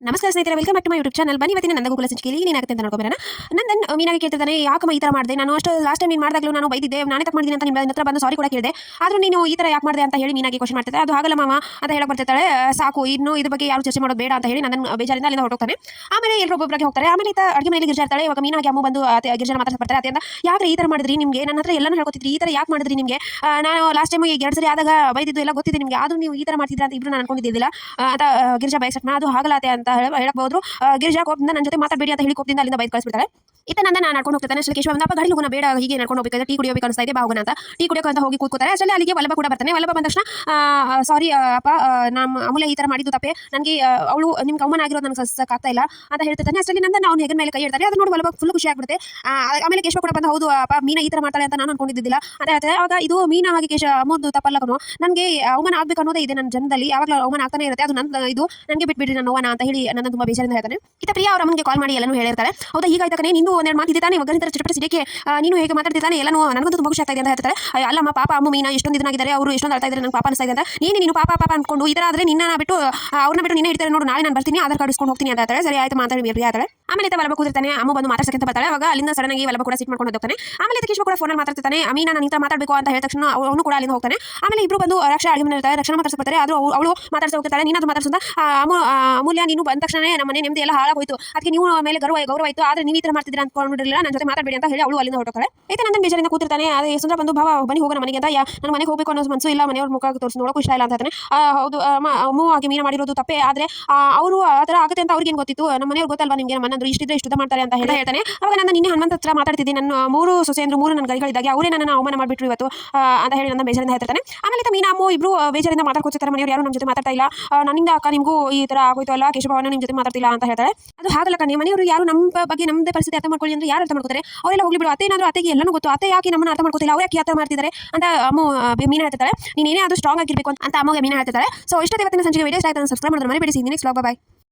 ನಮಸ್ಕಾರ ಸ್ನೇಹಿತರೆ, welcome back to my YouTube channel. ಬನ್ನಿ ಇವತ್ತಿನ ನನ್ನ ಗೂಗಲ್ ಸಂಚಿಕೆಯಲ್ಲಿ ಏನಾಗುತ್ತೆ ಅಂತ ನೋಡ್ಕೊಂಬರೋಣ. ನಂದನ್ ಮೀನಾಗಿ ಕೇಳ್ತಿದ್ದಾನೆ, ಯಾಕಮ್ಮ ಈ ಥರ ಮಾಡಿದೆ? ನಾನು ಅಷ್ಟು ಲಾಸ್ಟ್ ಟೈಮ್ ನೀನು ಮಾಡಿದಾಗಲೂ ನಾನು ಬೈದಿದ್ದೆ, ನಾನೇ ತಪ್ಪು ಮಾಡಿದ್ದೀನಿ ಅಂತ ನಿಮ್ಮ ಹತ್ರ ಬಂದು ಸಾರಿ ಕೂಡ ಕೇಳಿದೆ. ಆದರೂ ನೀನು ಈ ಥರ ಯಾಕೆ ಮಾಡಿದೆ ಅಂತ ಹೇಳಿ ಮೀನಾಗಿ ಕ್ವಶನ್ ಮಾಡ್ತಿದ್ದೆ. ಅದು ಹಾಗಲ್ಲ ಮಾಮ ಅಂತ ಹೇಳಕ್ಕೆ ಬರ್ತಿರ್ತಾಳೆ. ಸಾಕು, ಇನ್ನು ಇದ್ರ ಬಗ್ಗೆ ಯಾರು ಚರ್ಚೆ ಮಾಡೋದು ಬೇಡ ಅಂತ ಹೇಳಿ ನನ್ನ ಬೇಜಾರಿಂದ ಅಲ್ಲಿಂದ ಹೊರಟೋಗ್ತಾನೆ. ಆಮೇಲೆ ಎಲ್ಲರೊಬ್ಬೊಬ್ಬರಿಗೆ ಹೋಗ್ತಾರೆ. ಆಮೇಲೆ ಅಡುಗೆ ಮನೆಯಲ್ಲಿ ಗಿರ್ಜಾ ಇರ್ತಾಳೆ. ಇವಾಗ ಮೀನಾಗಿ ಅಮ್ಮ ಬಂದು ಗಿರ್ಜನ ಮಾತಾಡ್ತಾರೆ. ಅತ್ತೆಯಿಂದ ಯಾಕೆ ಈ ಥರ ಮಾಡಿದ್ರಿ? ನಿಮಗೆ ನನ್ನ ಹತ್ರ ಎಲ್ಲನೂ ಹೇಳ್ಕೊತಿದ್ರಿ, ಈ ಥರ ಯಾಕೆ ಮಾಡಿದ್ರಿ? ನಿಮಗೆ ನಾನು ಲಾಸ್ಟ್ ಟೈಮ್ ಈಗ 2 ಸರಿ ಆದಾಗ ಬೈದಿದ್ದು ಎಲ್ಲ ಗೊತ್ತಿದೆ ನಿಮಗೆ, ಆದರೂ ನೀವು ಈ ಥರ ಮಾಡ್ತಿದ್ರ ಅಂತ ಇಬ್ಬರು ನಾನು ಅನ್ಕೊಂಡಿದ್ದಿಲ್ಲ ಅಂತ ಗಿರ್ಜಾ ಬಯಸಟ್ನ. ಅದು ಹಾಗಲ್ಲ ಅತ್ತೆ ಅಂತ ಹೇಳಕ್ ಹೋದ್ರು. ಗಿರಿಜಾ ಕೋಪದಿಂದ ನನ್ನ ಜೊತೆ ಮಾತಾಡಬೇಡಿ ಅಂತ ಹೇಳಿ ಕೋಪದಿಂದ ಅಲ್ಲಿಂದ ಬೈದು ಕಳಿಸ್ಬಿಡ್ತಾರೆ. ಇತ್ತ ನಾನು ನಡ್ಕೊಂಡು ಹೋಗ್ತಾನೆ. ಅಷ್ಟೇ ಕೇಶವ ಬಂದಪ್ಪ ಗಾಡಿ ಹೋಗೋಣ, ಬೇಡ ಹೀಗೆ ನಡ್ಕೊಂಡು ಹೋಗ್ಬೇಕಾದ್ರೆ ಟೀ ಕುಡಿಯೋಬೇಕು ಅನಿಸ್ತಾ ಇದೆ, ಬಾ ಹೋಗೋಣ ಅಂತ ಟೀ ಕುಡಿಯೋಕೆ ಅಂತ ಹೋಗಿ ಕೂತ್ಕೋತಾರೆ. ಅಷ್ಟೇ ಅಲ್ಲಿಗೆ ವಲ್ಲಭ ಕೂಡ ಬರ್ತಾನೆ. ವಲ್ಲಭ ಬಂದ ತಕ್ಷಣ ಸಾರಿ ಅಪ್ಪ, ನಮ್ಮ ಅಮೂಲ್ಯ ಈ ಥರ ಮಾಡಿದ್ದು ತಪ್ಪೆ, ನನಗೆ ಅವಳು ನಿಮ್ಗೆ ಅವಮಾನ ಆಗಿರೋದು ನನಗೆ ಸಕ್ಕಾಗ್ತಾ ಇಲ್ಲ ಅಂತ ಹೇಳ್ತಾನೆ. ಅಷ್ಟರಲ್ಲಿ ನಂದನ್ ಅವ್ನು ಹೆಗನ ಮೇಲೆ ಕೈ ಇಡ್ತಾರೆ. ಅದು ನೋಡಿ ವಲ್ಲಭ ಫುಲ್ ಖುಷಿ ಆಗ್ಬಿಡುತ್ತೆ. ಆಮೇಲೆ ಕೇಶವ ಕೂಡ ಬಂದು ಹೌದು ಅಪ್ಪ, ಮೀನಾ ಈ ಥರ ಮಾಡ್ತಾಳೆ ಅಂತ ನಾನು ಅನ್ಕೊಂಡಿದ್ದಿಲ್ಲ ಅಂತ ಹೇಳ್ತಾರೆ. ಆವಾಗ ಇದು ಮೀನಾ ಹಾಗೆ ಅಮ್ಮದು ತಪ್ಪಲ್ಲ ಕಣೋ, ನನಗೆ ಅವಮಾನ ಆಗ್ಬೇಕು ಅನ್ನೋದೇ ಇದೆ ನನ್ನ ಜನ್ಮದಲ್ಲಿ, ಯಾವಾಗಲೂ ಅವಮಾನ ಆಗ್ತಾನೆ ಇರುತ್ತೆ, ಅದು ನನ್ನ ಇದು, ನನಗೆ ಬಿಟ್ಬಿಡ್ರಿ ನನ್ನ ನೋವನ ಅಂತ ಹೇಳಿ ನನ್ನ ತುಂಬ ಬೇಜಾರಿಂದ ಹೇಳ್ತಾನೆ. ಇತ್ತ ಪ್ರಿಯಾ ಅವ್ರ ಅಮ್ಮನಿಗೆ ಕಾಲ್ ಮಾಡಿ ಎಲ್ಲನೂ ಹೇಳಿರ್ತಾರೆ. ಹೌದಾ, ಈಗ ಆಯ್ತಾನೆ ನಿಂದು ಒಂದೆರಡು ಮಾತಿದ್ದಾನೆ ಒಗ್ಗರಿತರ ಚಿಟಪಟ ಸಿಡಿಕೆ, ನೀನು ಹೇಗೆ ಮಾತಾಡ್ತಿದ್ದಾನೆ ಎಲ್ಲನೂ ನನಗಂತೂ ತುಂಬ ಖುಷಿ ಆಗ್ತಾ ಇದೆ ಅಂತ ಹೇಳ್ತಾರೆ. ಅಲ್ಲಮ್ಮ ಪಾಪ ಅಮ್ಮ ಮೀನಾ ಎಷ್ಟೊಂದು ಇದನ್ನಾಗಿದ್ದಾರೆ, ಅವರು ಎಷ್ಟೊಂದು ಅಳ್ತಾ ಇದ್ದಾರೆ, ನಂಗೆ ಪಾಪ ಅನಿಸ್ತಾ ಇದೆ ಅಂತ. ನೀನು ಪಾಪ ಅನ್ಕೊಂಡು ಈ ಥರ ಆದರೆ ನಿನ್ನ ಬಿಟ್ಟು ಅವ್ರನ್ನ ಬಿಟ್ಟು ನಿನ್ನೆ ಇಡ್ತಾರೆ ನೋಡು, ನಾಳೆ ನಾನು ಬರ್ತೀನಿ ಆಧಾರ್ ಕಾರ್ಡ್ ಇಸ್ಕೊಂಡು ಹೋಗ್ತೀನಿ ಅಂತ ಹೇಳ್ತಾರೆ. ಸರಿ ಆಯ್ತು ಮಾತಾಡಿ ಪ್ರಿಯಾ ಹೇಳ್ತಾಳೆ. ಆಮೇಲೆ ವಲ್ಲಭ ಕೂತಿರ್ತಾನೆ. ಅಮ್ಮ ಬಂದು ಮಾತಾಡ್ಸಕ್ಕೆ ಬರ್ತಾಳೆ. ಅವಾಗ ಅಲ್ಲಿಂದ ಸಡನ್ ಆಗಿ ವಲ್ಲಭ ಕೂಡ ಸಿಟ್ ಮಾಡ್ಕೊಂಡು ಹೋಗ್ತಾನೆ. ಆಮೇಲೆ ಕೇಶವ ಕೂಡ ಫೋನಲ್ಲಿ ಮಾತಾಡ್ತಿರ್ತಾನೆ. ಮೀನಾ ನಾನು ಈ ಥರ ಮಾತಾಡಬೇಕು ಅಂತ ಹೇಳಿದ ತಕ್ಷಣ ಅವನು ಕೂಡ ಅಲ್ಲಿಂದ ಹೋಗ್ತಾನೆ. ಆಮೇಲೆ ಇಬ್ರು ಬಂದು ರಕ್ಷಾ ಅಡುಗೆ ಮನೆ ಇರ್ತಾರೆ. ರಕ್ಷಣಾ ಮಾತಾಡ್ಸ್ಬಿಡ್ತಾರೆ. ಆದರೂ ಅವಳು ಮಾತಾಡ್ತಾ ಹೋಗ್ತಾಳೆ. ನೀನಾದ್ರು ಮಾತಾಡ್ಸಂತ ಅಮೂಲ್ಯ, ನೀನು ಬಂದ ತಕ್ಷಣ ನಮ್ಮ ಮನೆ ನೆಮ್ಮದಿ ಎಲ್ಲ ಹಾಳಾಗೋಯ್ತು, ಅದಕ್ಕೆ ನೀವು ಮೇಲೆ ಗೌರವ ಆಯಿತು, ಆದರೆ ನೀವು ಈ ಥರ ಮಾಡ್ತಿದ್ದೀರಾ ಅಂದ್ಕೊಂಡಿರಲಿಲ್ಲ, ನನ್ನ ಜೊತೆ ಮಾತಾಡಬೇಡಿ ಅಂತ ಹೇಳಿ ಅವಳು ಅಲ್ಲಿಂದ ಹೊರಟೋಗ್ತಾಳೆ. ಐತೆ ನನ್ನ ಬೇಜಾರಿಂದ ಕೂತಿರ್ತಾನೆ. ಅದೇ ಸುಂದರ ಬಂದು ಭಾವ ಬನ್ನಿ ಹೋಗೋಣ ಮನೆಗೆ ಅಂತ. ನನ್ನ ಮನೆಗೆ ಹೋಗಬೇಕು ಅನ್ನೋ ಮನಸ್ಸು ಇಲ್ಲ, ಮನೆಯವ್ರ ಮುಖ ತೋರಿಸಿ ನೋಡೋಕ್ಕೂ ಇಷ್ಟ ಇಲ್ಲ ಅಂತ ಹೇಳ್ತಾನೆ. ಹೌದು ಅಮ್ಮ ಹಾಗೆ ಮೀನಾ ಮಾಡಿರೋದು ತಪ್ಪೇ, ಆದರೆ ಅವರು ಆ ಥರ ಆಗುತ್ತೆ ಅಂತ ಅವ್ರಿಗೆ ಗೊತ್ತಿತ್ತು, ನಮ್ಮ ಮನೆಯವ್ರು ಗೊತ್ತಲ್ವಾ ನಿಮಗೆ, ನಮ್ಮನ್ನಂದ್ರು ಇಷ್ಟಿದ್ರೆ ಇಷ್ಟು ಮಾಡ್ತಾರೆ ಅಂತ ಹೇಳ್ತಾನೆ. ಅವಾಗ ನಾನು ನಿನ್ನೆ ಹನುಮಂತ ಹತ್ರ ಮಾತಾಡ್ತಿದ್ದೀನಿ, ನನ್ನ 3 ಸೊಸೆಯಂದ್ರು 3 ನನ್ನ ಗರಿಗಳಿದ್ದಾಗ ಅವರೇ ನನ್ನನ್ನು ಅವಮಾನ ಮಾಡಿಬಿಟ್ರು ಇವತ್ತು ಅಂತ ಹೇಳಿ ನನ್ನ ಬೇಜಾರಿಂದ ಹೇಳ್ತಾನೆ. ಆಮೇಲೆ ಮೀನಾ ಅಮ್ಮ ಇಬ್ರು ಬೇಜಾರಿಂದ ಮಾತಾಡ್ಕೊತಿರ್ತಾರೆ. ಮನೆಯವ್ರು ಯಾರು ನಮ್ಮ ಜೊತೆ ಮಾತಾಡ್ತಾ ಇಲ್ಲ, ನನ್ನಿಂದ ಅಕ್ಕ ನಿಮಗೂ ಈ ಥರ ಆಗೋಯ್ತು ಅಲ್ಲ, ಕೇಶವನ ನಿಮ್ಮ ಜೊತೆ ಮಾತಾಡ್ತಿಲ್ಲ ಅಂತ ಹೇಳ್ತಾರೆ. ಅದು ಹಾಗಲ್ಲ ಕಣೆ, ಮನೆಯವರು ಯಾರು ನಮ್ಮ ಬಗ್ಗೆ ನಮ್ಮದೇ ಪರಿಸ್ಥಿತಿ ಅರ್ಥ ಮಾಡ್ಕೊಳ್ಳಿ ಅಂದ್ರೆ ಯಾರು ಅರ್ಥ ಮಾಡ್ಕೊತಾರೆ? ಅವರೆಲ್ಲ ಹೋಗ್ಲಿ ಬಿಡು, ಅತ್ತೆ ಏನಾದರೂ ಅತ್ತೆಗೆ ಎಲ್ಲನೂ ಗೊತ್ತು, ಅತ್ತೆ ಯಾಕೆ ನಮ್ಮನ್ನು ಅರ್ಥ ಮಾಡ್ಕೊತಿಲ್ಲ, ಅವ್ರು ಯಾಕೆ ಅರ್ಥ ಮಾಡ್ತಿದ್ದಾರೆ ಅಂತ ಅಮ್ಮ ಮೀನಾ ಹೇಳ್ತಾರೆ. ನೀನೇನೇ ಅದು ಸ್ಟ್ರಾಂಗ್ ಆಗಿರಬೇಕು ಅಂತ ಅಮ್ಮಗೆ ಮೀನಾ ಹೇಳ್ತಾರೆ. ಸೊ ಇಷ್ಟೇ ಇವತ್ತಿನ ಸಂಜೆಗೆ ವಿಡಿಯೋ ಇಷ್ಟ ಆಯ್ತು, ಸಬ್ಸ್ಕ್ರೈಬ್ ಮಾಡಿದ್ರೆ ಮರಿಬೇಡಿ. ನೆಕ್ಸ್ಟ್ ವ್ಲಾಗ್, ಬಾಯ್.